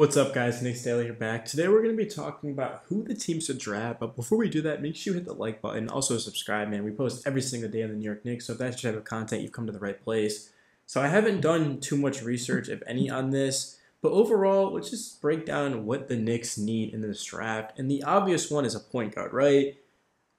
What's up, guys? Knicks Daily here back. Today we're going to be talking about who the teams to draft, but before we do that, make sure you hit the like button. Also subscribe, man. We post every single day on the New York Knicks, so if that's your type of content, you've come to the right place. So I haven't done too much research, if any, on this, but overall, let's just break down what the Knicks need in this draft. And the obvious one is a point guard, right?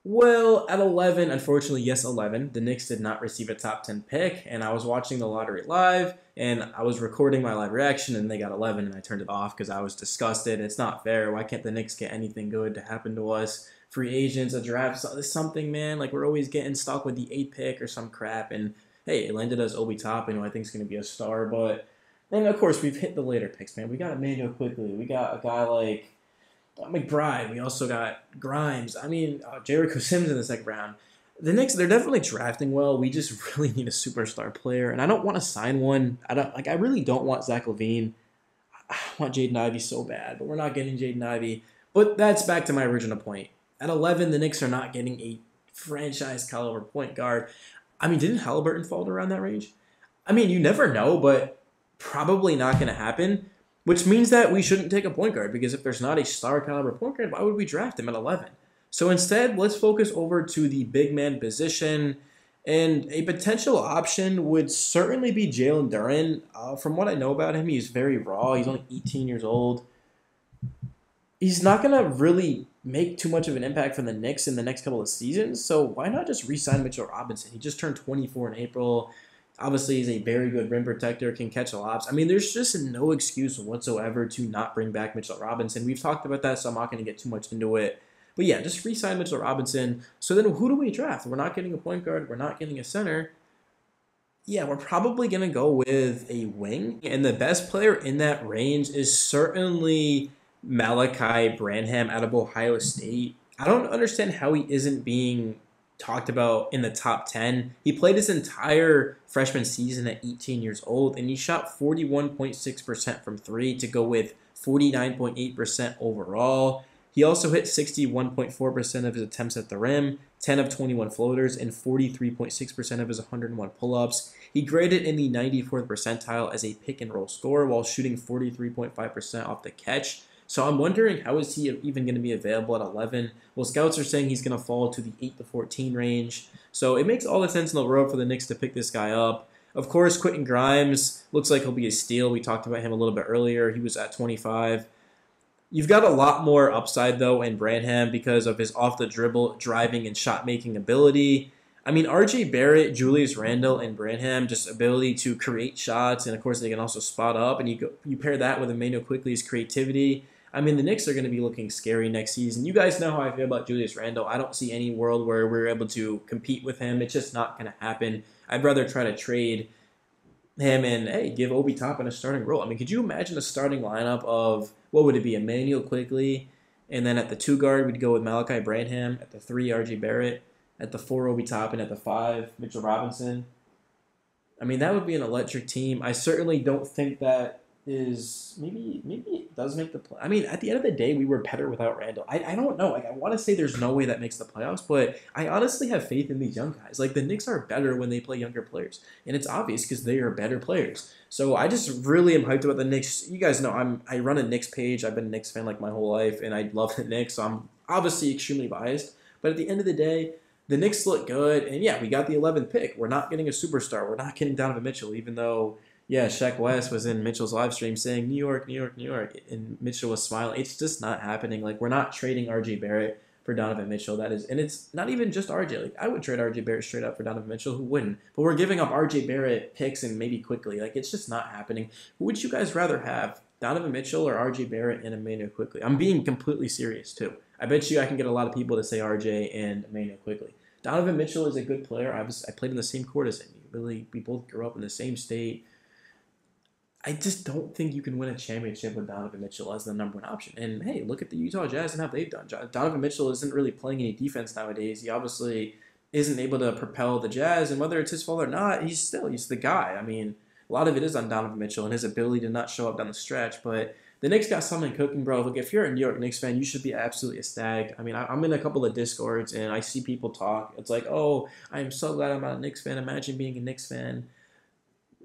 Well, at 11, unfortunately, yes, 11, the Knicks did not receive a top 10 pick, and I was watching the lottery live, and I was recording my live reaction, and they got 11, and I turned it off because I was disgusted. It's not fair. Why can't the Knicks get anything good to happen to us? Free agents, a draft, something, man. Like, we're always getting stuck with the 8th pick or some crap, and hey, it landed us Obi Toppin, who I think is going to be a star, but then, of course, we've hit the later picks, man. We got Emmanuel quickly. We got a guy like McBride. We also got Grimes. Jericho Sims in the second round. The Knicks, they're definitely drafting well. We just really need a superstar player, and I don't want to sign one. I really don't want Zach LaVine. I want Jaden Ivey so bad, but we're not getting Jaden Ivey. But that's back to my original point. At 11, the Knicks are not getting a franchise caliber point guard. Didn't Halliburton fall around that range? You never know, but probably not going to happen. Which means that we shouldn't take a point guard, because if there's not a star caliber point guard, why would we draft him at 11? So instead, let's focus over to the big man position. And a potential option would certainly be Jalen Duren. From what I know about him, he's very raw. He's only 18 years old. He's not going to really make too much of an impact for the Knicks in the next couple of seasons. So why not just re-sign Mitchell Robinson? He just turned 24 in April. Obviously, he's a very good rim protector, can catch lobs. There's just no excuse whatsoever to not bring back Mitchell Robinson. We've talked about that, so I'm not going to get too much into it. But yeah, just re-sign Mitchell Robinson. So then who do we draft? We're not getting a point guard. We're not getting a center. Yeah, we're probably going to go with a wing. And the best player in that range is certainly Malachi Branham out of Ohio State. I don't understand how he isn't being talked about in the top 10. He played his entire freshman season at 18 years old, and he shot 41.6% from 3 to go with 49.8% overall. He also hit 61.4% of his attempts at the rim, 10 of 21 floaters, and 43.6% of his 101 pull-ups. He graded in the 94th percentile as a pick-and-roll scorer while shooting 43.5% off the catch. So I'm wondering, how is he even going to be available at 11? Well, scouts are saying he's going to fall to the 8 to 14 range. So it makes all the sense in the world for the Knicks to pick this guy up. Of course, Quentin Grimes looks like he'll be a steal. We talked about him a little bit earlier. He was at 25. You've got a lot more upside, though, in Branham because of his off-the-dribble driving and shot-making ability. RJ Barrett, Julius Randle, and Branham, just ability to create shots, and of course they can also spot up. And you pair that with Emmanuel Quickley's creativity. The Knicks are going to be looking scary next season. You guys know how I feel about Julius Randle. I don't see any world where we're able to compete with him. It's just not going to happen. I'd rather try to trade him and, hey, give Obi Toppin a starting role. Could you imagine a starting lineup of, what would it be, Emmanuel Quickley, and then at the 2 guard, we'd go with Malachi Branham, at the 3, RJ Barrett, at the 4, Obi Toppin, at the 5, Mitchell Robinson. That would be an electric team. I certainly don't think that is, maybe it does make the play. At the end of the day, we were better without Randall. I don't know. I want to say there's no way that makes the playoffs, but I honestly have faith in these young guys. The Knicks are better when they play younger players, and it's obvious because they are better players. So I just really am hyped about the Knicks. You guys know I run a Knicks page. I've been a Knicks fan my whole life, and I love the Knicks, so I'm obviously extremely biased. But at the end of the day, the Knicks look good, and yeah, we got the 11th pick. We're not getting a superstar. We're not getting Donovan Mitchell, even though, yeah, Shaq West was in Mitchell's live stream saying, New York, New York, New York, and Mitchell was smiling. It's just not happening. We're not trading RJ Barrett for Donovan Mitchell. And it's not even just RJ. I would trade RJ Barrett straight up for Donovan Mitchell. Who wouldn't? But we're giving up RJ Barrett picks and maybe Quickly. It's just not happening. Who would you guys rather have, Donovan Mitchell or RJ Barrett and Emmanuel Quickly? I'm being completely serious, too. I bet you I can get a lot of people to say RJ and Emmanuel Quickly. Donovan Mitchell is a good player. I played in the same court as him. We both grew up in the same state. I just don't think you can win a championship with Donovan Mitchell as the number 1 option. And hey, look at the Utah Jazz and how they've done. Donovan Mitchell isn't really playing any defense nowadays. He obviously isn't able to propel the Jazz, and whether it's his fault or not, he's the guy. A lot of it is on Donovan Mitchell and his ability to not show up down the stretch, but the Knicks got something cooking, bro. Look, if you're a New York Knicks fan, you should be absolutely ecstatic. I'm in a couple of Discords, and I see people talk. It's like, oh, I am so glad I'm not a Knicks fan. Imagine being a Knicks fan.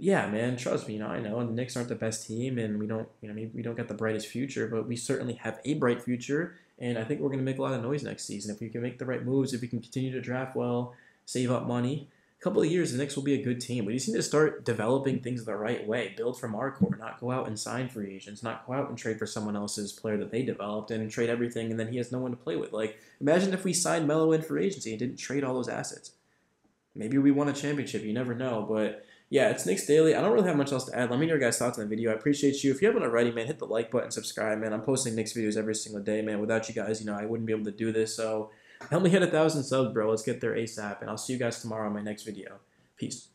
Yeah, man, trust me, I know, and the Knicks aren't the best team, and we don't, maybe we don't got the brightest future, but we certainly have a bright future, and I think we're going to make a lot of noise next season if we can make the right moves, if we can continue to draft well, save up money. A couple of years, the Knicks will be a good team. We just need to start developing things the right way, build from our core, not go out and sign free agents, not go out and trade for someone else's player that they developed and trade everything, and then he has no one to play with. Like, imagine if we signed Melo in for agency and didn't trade all those assets. Maybe we won a championship. You never know. But yeah, it's Knicks Daily. I don't really have much else to add. Let me know your guys' thoughts on the video. I appreciate you. If you haven't already, man, hit the like button, subscribe, man. I'm posting Knicks videos every single day, man. Without you guys, I wouldn't be able to do this. So help me hit 1,000 subs, bro. Let's get there ASAP. And I'll see you guys tomorrow on my next video. Peace.